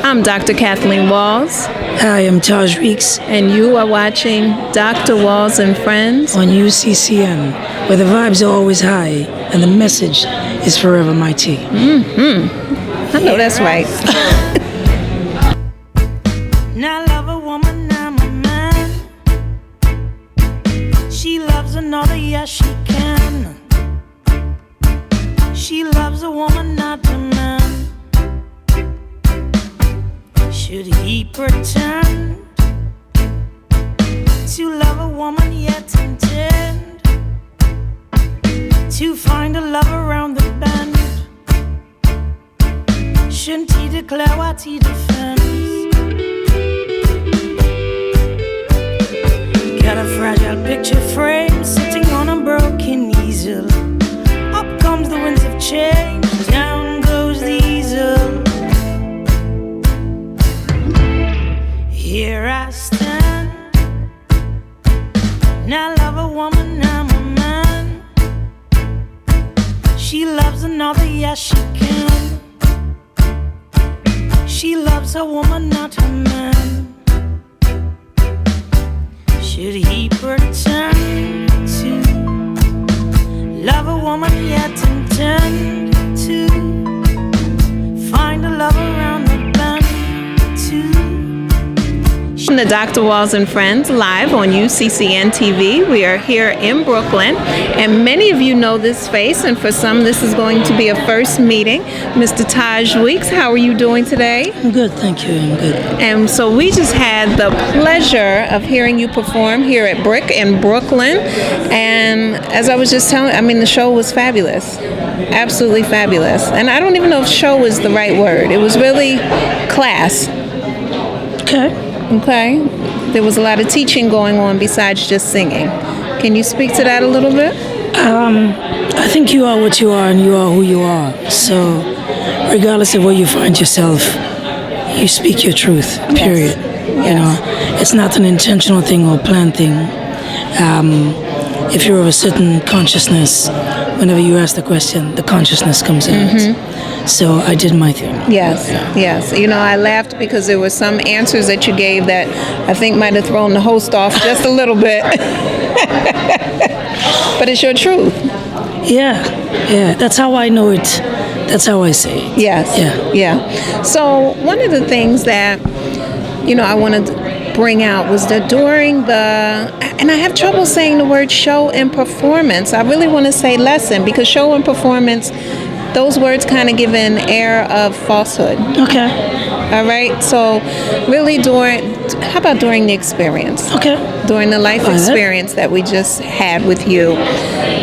I'm Dr. Kathleen Walls, Hi, I'm Taj Weeks and you are watching Dr. Walls and Friends. on UCCN, where the vibes are always high and the message is forever mighty. I know that's right. Now I love a woman, I'm a man. She loves another, yes she can. She loves a woman, not a man. Should he pretend to love a woman yet intend to find a love around the bend? Shouldn't he declare what he defends? Got a fragile picture frame sitting on a broken easel. Up comes the winds of change, down goes the easel. Here I stand. Now I love a woman, I'm a man. She loves another, yes she can. She loves a woman, not a man. Should he pretend to love a woman yet intend to find a love around the bend too? The Dr. Walls and Friends live on UCCN TV. We are here in Brooklyn, and many of you know this face, and for some this is going to be a first meeting. Mr. Taj Weeks, how are you doing today? I'm good, thank you, I'm good. And so we just had the pleasure of hearing you perform here at Brick in Brooklyn, and as I was just telling, I mean, the show was fabulous, absolutely fabulous. And I don't even know if show is the right word. It was really class. Okay, there was a lot of teaching going on besides just singing. Can you speak to that a little bit? I think you are what you are and you are who you are. So, regardless of where you find yourself, you speak your truth, period. You know, it's not an intentional thing or planned thing. If you're of a certain consciousness, whenever you ask the question, the consciousness comes out. So I did my thing. Yes, yes. You know, I laughed because there were some answers that you gave that I think might have thrown the host off just a little bit. But it's your truth. Yeah, that's how I know it. That's how I say it. Yes. Yeah. So one of the things that, you know, I wanted to bring out was that during the, and I have trouble saying the word show and performance. I really want to say lesson, because show and performance, those words kind of give an air of falsehood. Okay. All right. So really how about during the experience? Okay. During the life experience that we just had with you,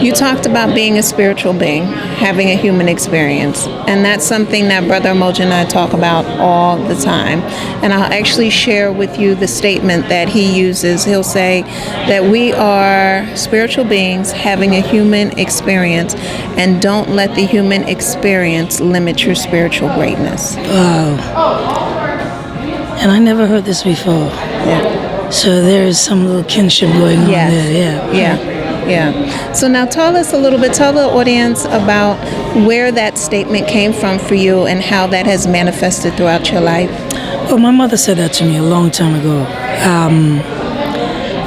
you talked about being a spiritual being, having a human experience. And that's something that Brother Emoji and I talk about all the time. And I'll actually share with you the statement that he uses. He'll say that we are spiritual beings having a human experience, and don't let the human experience limit your spiritual greatness. Wow. And I never heard this before. Yeah. So there's some little kinship going on there. Yeah. So now tell the audience about where that statement came from for you and how that has manifested throughout your life. Well, my mother said that to me a long time ago.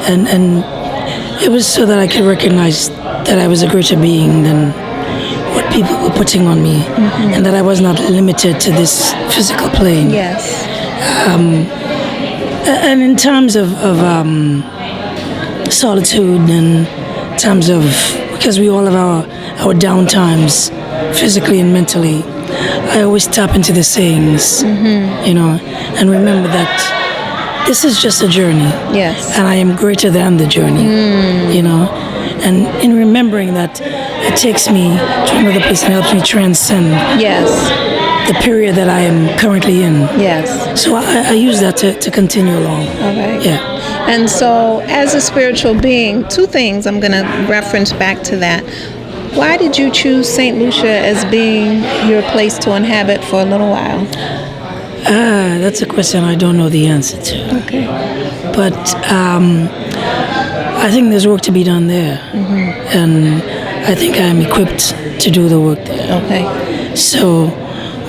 And it was so that I could recognize that I was a greater being than what people were putting on me, and that I was not limited to this physical plane. Yes. And in times of solitude, and times of, because we all have our down times, physically and mentally, I always tap into the sayings, you know, and remember that this is just a journey. Yes. And I am greater than the journey, you know. And in remembering that, it takes me to another place and helps me transcend the period that I am currently in. Yes. So I use that to continue along. Okay. Yeah. And so as a spiritual being, two things I'm going to reference back to that. Why did you choose St. Lucia as being your place to inhabit for a little while? That's a question I don't know the answer to. Okay. But I think there's work to be done there. And I think I'm equipped to do the work there. Okay. So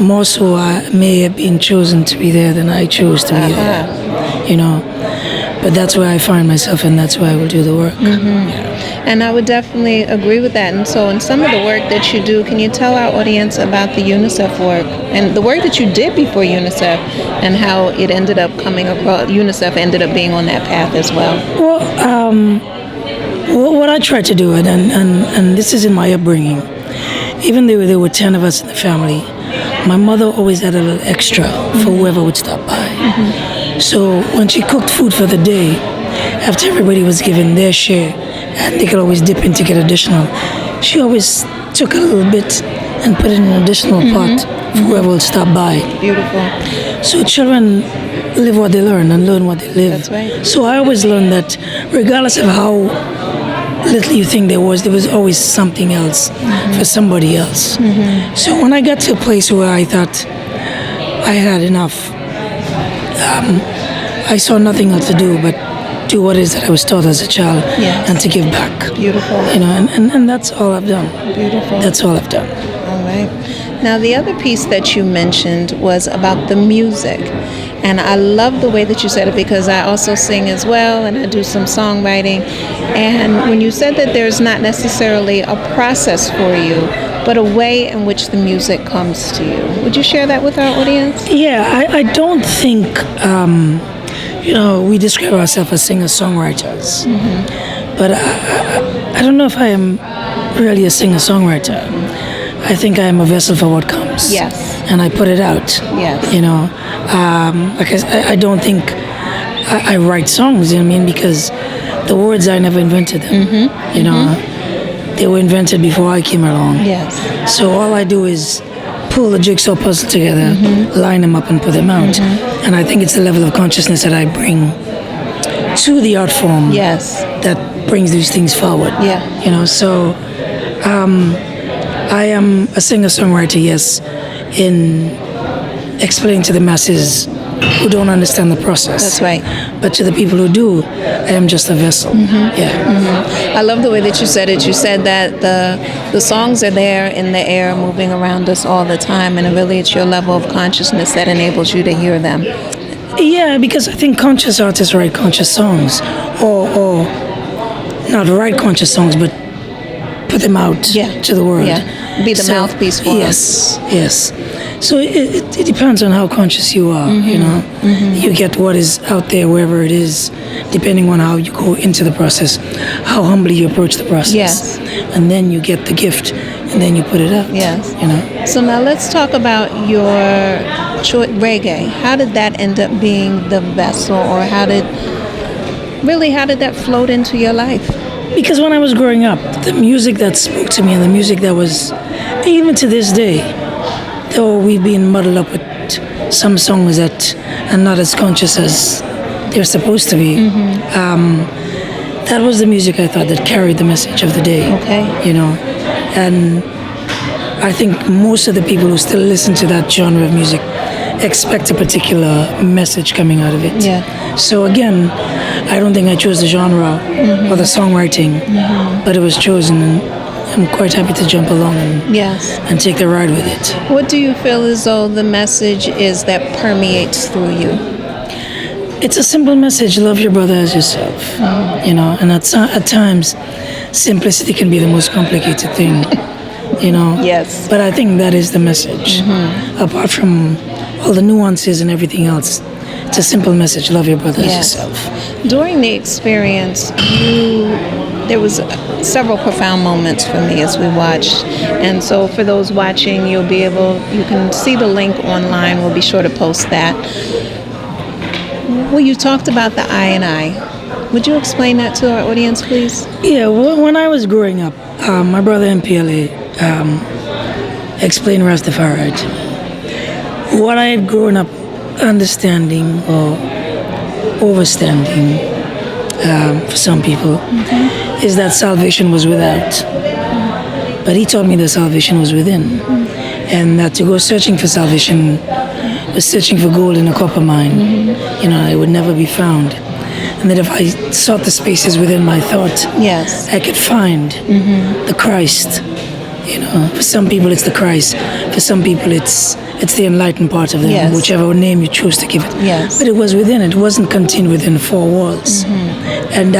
more so I may have been chosen to be there than I chose to be there, you know. But that's where I find myself, and that's where I will do the work. And I would definitely agree with that. And so in some of the work that you do, can you tell our audience about the UNICEF work and the work that you did before UNICEF and how it ended up coming across, UNICEF ended up being on that path as well? Well, what I try to do, and this is in my upbringing, even though there were 10 of us in the family, my mother always had a little extra for whoever would stop by. So when she cooked food for the day, after everybody was given their share, and they could always dip in to get additional, she always took a little bit and put it in an additional pot for whoever would stop by. Beautiful. So children live what they learn and learn what they live. That's right. So I always learned that regardless of how little you think there was always something else for somebody else. So when I got to a place where I thought I had enough, I saw nothing else to do but do what it is that I was taught as a child and to give back. Beautiful. You know, and that's all I've done. Beautiful. That's all I've done. All right. Now, the other piece that you mentioned was about the music. And I love the way that you said it because I also sing as well and I do some songwriting. And when you said that there's not necessarily a process for you, but a way in which the music comes to you. Would you share that with our audience? Yeah, I don't think, you know, we describe ourselves as singer-songwriters. But I don't know if I am really a singer-songwriter. I think I am a vessel for what comes. Yes. And I put it out. Yes. You know, because I don't think I write songs, you know what I mean? Because the words, I never invented them. You know, they were invented before I came along. Yes. So all I do is pull the jigsaw puzzle together, line them up and put them out. And I think it's the level of consciousness that I bring to the art form that brings these things forward. Yeah. You know, so I am a singer-songwriter, yes, in explaining to the masses who don't understand the process. That's right. But to the people who do, I am just a vessel. I love the way that you said it. You said that the songs are there in the air, moving around us all the time, and really it's your level of consciousness that enables you to hear them. Yeah, because I think conscious artists write conscious songs, or not write conscious songs, but put them out to the world. Yeah, be the mouthpiece for them. Yes. So it depends on how conscious you are, you know. You get what is out there wherever it is, depending on how you go into the process, how humbly you approach the process. Yes. And then you get the gift, and then you put it out. Yes. You know. So now let's talk about your reggae. How did that end up being the vessel, or how did that float into your life? Because when I was growing up, the music that spoke to me and the music that was, even to this day, though we've been muddled up with some songs that are not as conscious as they're supposed to be, that was the music I thought that carried the message of the day. Okay. You know, and I think most of the people who still listen to that genre of music expect a particular message coming out of it. Yeah. So again, I don't think I chose the genre or the songwriting, but it was chosen, and I'm quite happy to jump along and take the ride with it. What do you feel as though the message is that permeates through you? It's a simple message: love your brother as yourself. You know, and at times, simplicity can be the most complicated thing. You know. Yes. But I think that is the message. Apart from all the nuances and everything else, it's a simple message: love your brother as yourself. During the experience, there was several profound moments for me as we watched, and so for those watching, you can see the link online. We'll be sure to post that. Well, you talked about the I and I. Would you explain that to our audience, please? Yeah, when I was growing up, my brother MPLA explained Rastafari to me. What I had grown up understanding or overstanding for some people is that salvation was without. But he taught me that salvation was within. And that to go searching for salvation was searching for gold in a copper mine. You know, it would never be found. And that if I sought the spaces within my thought, I could find the Christ You know, for some people it's the Christ. For some people it's the enlightened part of them, Yes. whichever name you choose to give it. Yes. But it was within. It wasn't contained within four walls. And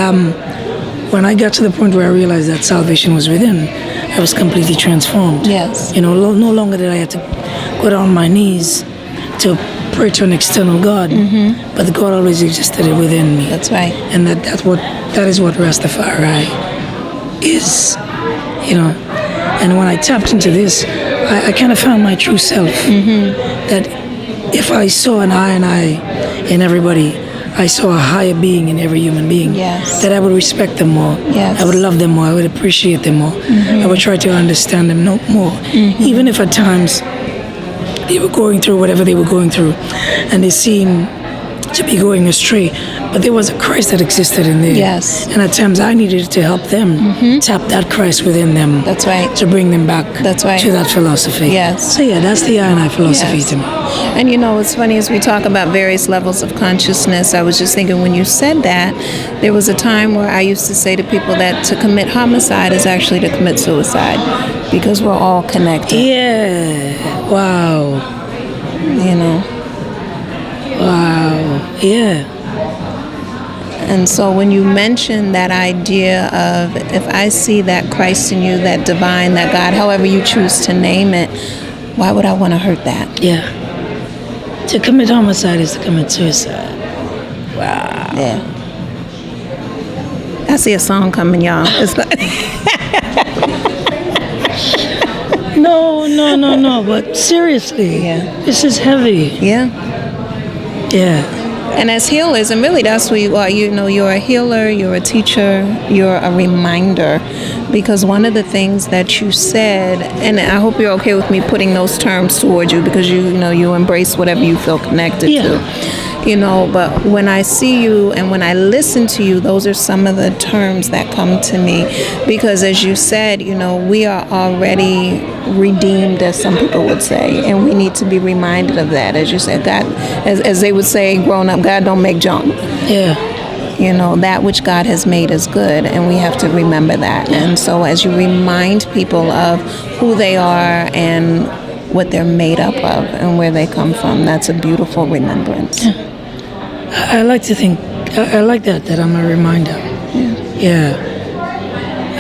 when I got to the point where I realized that salvation was within, I was completely transformed. Yes. You know, no longer did I have to go down on my knees to pray to an external God, but the God always existed within me. That's right. And that is what Rastafari is, you know. And when I tapped into this, I kind of found my true self. That if I saw an I in everybody, I saw a higher being in every human being. Yes. That I would respect them more. Yes. I would love them more. I would appreciate them more. I would try to understand them more. Even if at times they were going through whatever they were going through, and they seemed to be going astray, but there was a Christ that existed in there. Yes. And at times I needed to help them tap that Christ within them. That's right. To bring them back That's right. to that philosophy. Yes. So yeah, that's the I and I philosophy Yes. to me. And you know, what's funny is we talk about various levels of consciousness. I was just thinking when you said that, there was a time where I used to say to people that to commit homicide is actually to commit suicide because we're all connected, Yeah. Wow. you know. Wow. Yeah. And so when you mention that idea of if I see that Christ in you, that divine, that God, however you choose to name it, why would I want to hurt that? Yeah. To commit homicide is to commit suicide. Wow. Yeah. I see a song coming, y'all. It's like No, but seriously. Yeah. This is heavy. yeah. Yeah. And as healers, and really that's who you are, you know, you're a healer, you're a teacher, you're a reminder. Because one of the things that you said, and I hope you're okay with me putting those terms towards you because you know, you embrace whatever you feel connected to. You know, but when I see you and when I listen to you, those are some of the terms that come to me. Because as you said, you know, we are already redeemed, as some people would say, and we need to be reminded of that. As you said, God, as they would say growing up, God don't make junk. Yeah. You know, that which God has made is good, and we have to remember that. And so as you remind people of who they are and what they're made up of and where they come from, that's a beautiful remembrance. I like to think, I like that I'm a reminder. Yeah.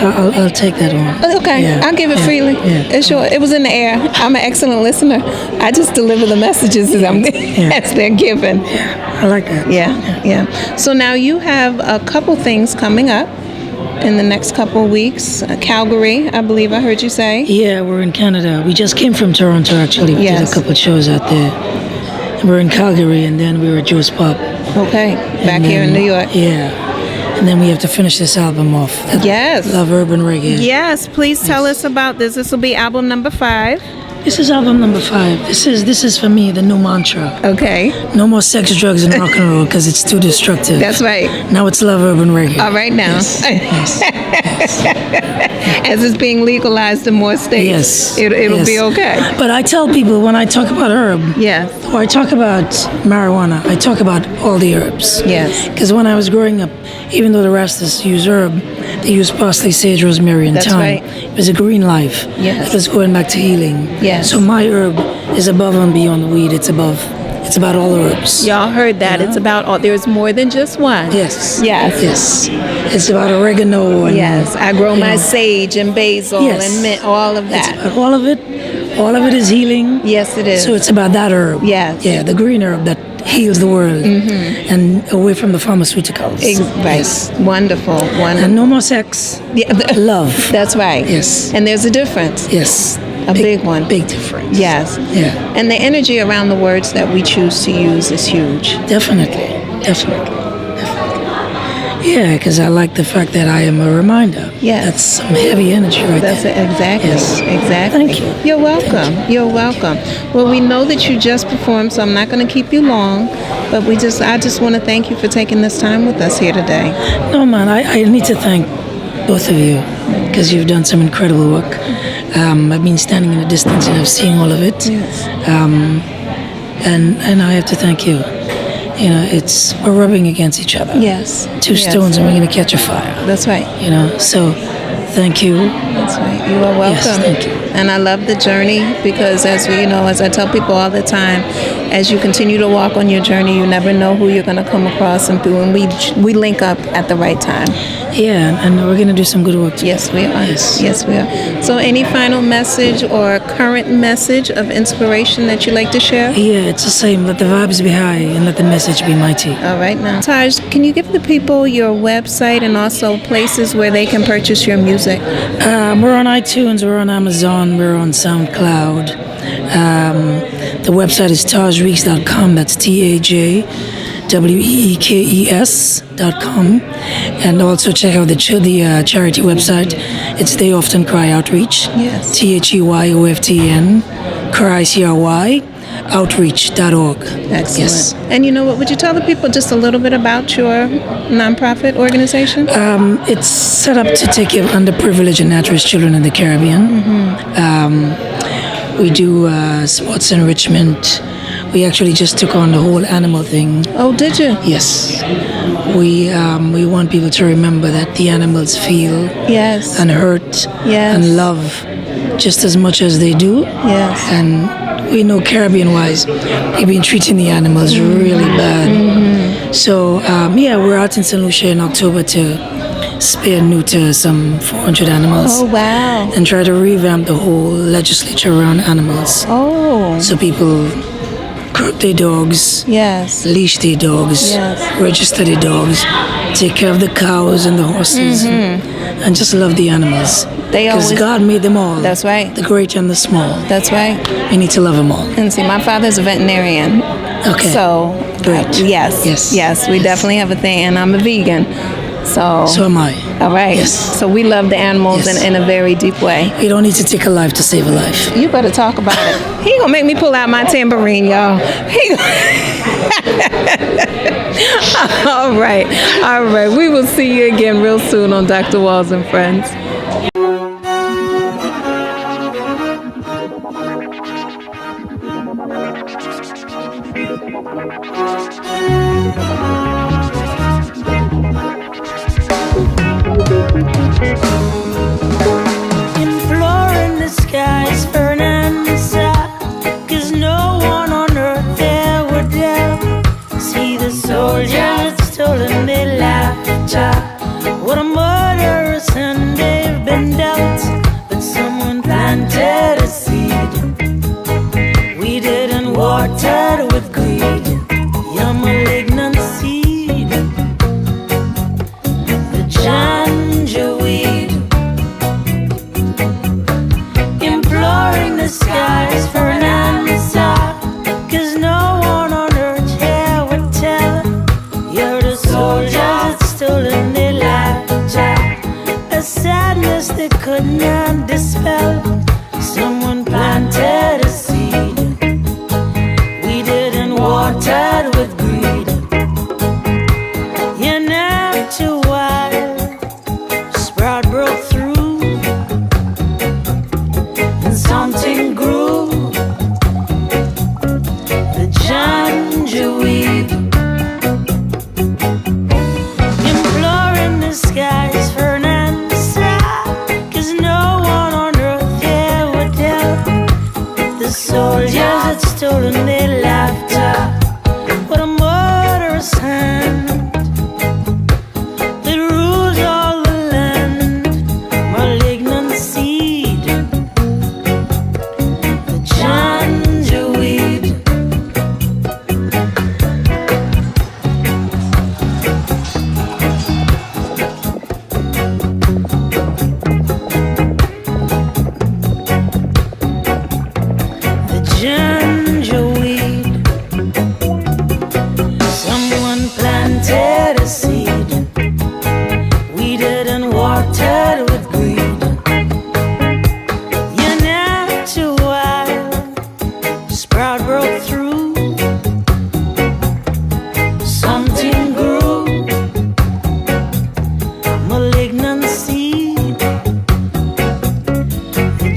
I'll take that on. Okay, Yeah. I'll give it Yeah. freely. Yeah. It's sure. It was in the air. I'm an excellent listener. I just deliver the messages as as they're given. I like that. Yeah. So now you have a couple things coming up in the next couple of weeks. Calgary, I believe I heard you say. Yeah, we're in Canada. We just came from Toronto, actually. We did Yes. a couple of shows out there. We're in Calgary, and then we were at Joe's Pub. Okay, back And here in then- New York. Yeah. And then we have to finish this album off. Yes. Love Urban Reggae. Yes, please tell us about this. This will be album number 5. This is album number 5. This is for me the new mantra. Okay, No more sex, drugs, and rock and roll because it's too destructive. that's right. Now it's Love Urban Reggae. All right now. Yes. Yes. As it's being legalized in more states, Yes. it'll Yes. be okay. But I tell people when I talk about herb, Yes. or I talk about marijuana, I talk about all the herbs. Yes. Because when I was growing up, even though the Rastas use herb, they use parsley, sage, rosemary, and That's thyme. right. It was a green life. Yes. It was going back to healing. Yes. So my herb is above and beyond the weed. It's about all herbs. Y'all heard that. It's about all. There's more than just one. Yes. Yes. Yes. It's about oregano and Yes. I grow you my know, sage and basil Yes. and mint, all of It's that. about all of it. All of it is healing. Yes, it is. So it's about that herb. Yes. Yeah, the green herb that heals the world and away from the pharmaceuticals. Right. Yes. Wonderful. Wonderful. And no more sex. Yeah, Love. That's right. Yes. And there's a difference. Yes. A big one. Big difference. Yes. Yeah. And the energy around the words that we choose to use is huge. Definitely. Definitely. Yeah, because I like the fact that I am a reminder. Yes. That's some heavy energy right That's there. it. Exactly. Yes. Exactly. Thank you. You're welcome. You're welcome. Well, we know that you just performed, so I'm not going to keep you long. But I just want to thank you for taking this time with us here today. No, man, I need to thank both of you because you've done some incredible work. I've been standing in the distance and I've seen all of it. Yes. And I have to thank you. You know, we're rubbing against each other. Yes. Two Yes. stones and we're going to catch a fire. That's right. You know, so thank you. That's right. You are welcome. Yes, thank you. And I love the journey because, as we, as I tell people all the time, as you continue to walk on your journey, you never know who you're going to come across and through. And we link up at the right time. Yeah, and we're going to do some good work together. Yes, we are. Yes. Yes, we are. So any final message or current message of inspiration that you'd like to share? Yeah, it's the same. Let the vibes be high and let the message be mighty. All right now. Taj, can you give the people your website and also places where they can purchase your music? We're on iTunes, we're on Amazon, we're on SoundCloud. The website is tajweekes.com. That's TAJWEEKES.com. And also check out the charity website. It's They Often Cry Outreach. Yes. THEYOFTN, Cry, CRY, outreach.org. Excellent. Yes. And would you tell the people just a little bit about your nonprofit organization? It's set up to take care of underprivileged and at-risk children in the Caribbean. We do sports enrichment. We actually just took on the whole animal thing. Oh, did you? Yes. We want people to remember that the animals feel Yes. and hurt Yes. and love just as much as they do. Yes. And we know Caribbean-wise, they've been treating the animals really bad. So, we're out in St. Lucia in October to spay and neuter some 400 animals. Oh, wow. And try to revamp the whole legislature around animals. Oh, So people curb their dogs, yes. leash their dogs, Yes. register their dogs, take care of the cows and the horses, and just love the animals. They Because always- God made them all. That's right. The great and the small. That's right. We need to love them all. And see, my father's a veterinarian. Okay. So, Great. Yes. Yes. We Yes. definitely have a thing. And I'm a vegan. So So am I. all right. Yes. So we love the animals Yes. in a very deep way. You don't need to take a life to save a life. You better talk about it. He gonna make me pull out my tambourine, y'all. All right. All right. We will see you again real soon on Dr. Walls and Friends. Imploring the skies for an answer, 'cause no one on earth there would dare see the soldiers stolen their laughter. What a murderous hand they've been dealt, but someone planted a seed. We didn't water it with greed, your malignant seed. The janjaweed, imploring the skies for an answer, 'cause no one on earth here would tell. You're the soldiers that stolen their laughter, a sadness they could not dispel. Someone planted a seed, we didn't water it with greed. You're not too wild, sprout broke through, and something grew. The janjaweed, imploring the skies for an answer, 'cause no one on earth here would tell. The soldiers had stolen their laughter. What a murderous hand that rules all the land. Malignant seed, the janjaweed. The janjaweed, someone planted a seed, we didn't water it with greed. You're not too wild, sprout broke through, something grew. Malignant seed, the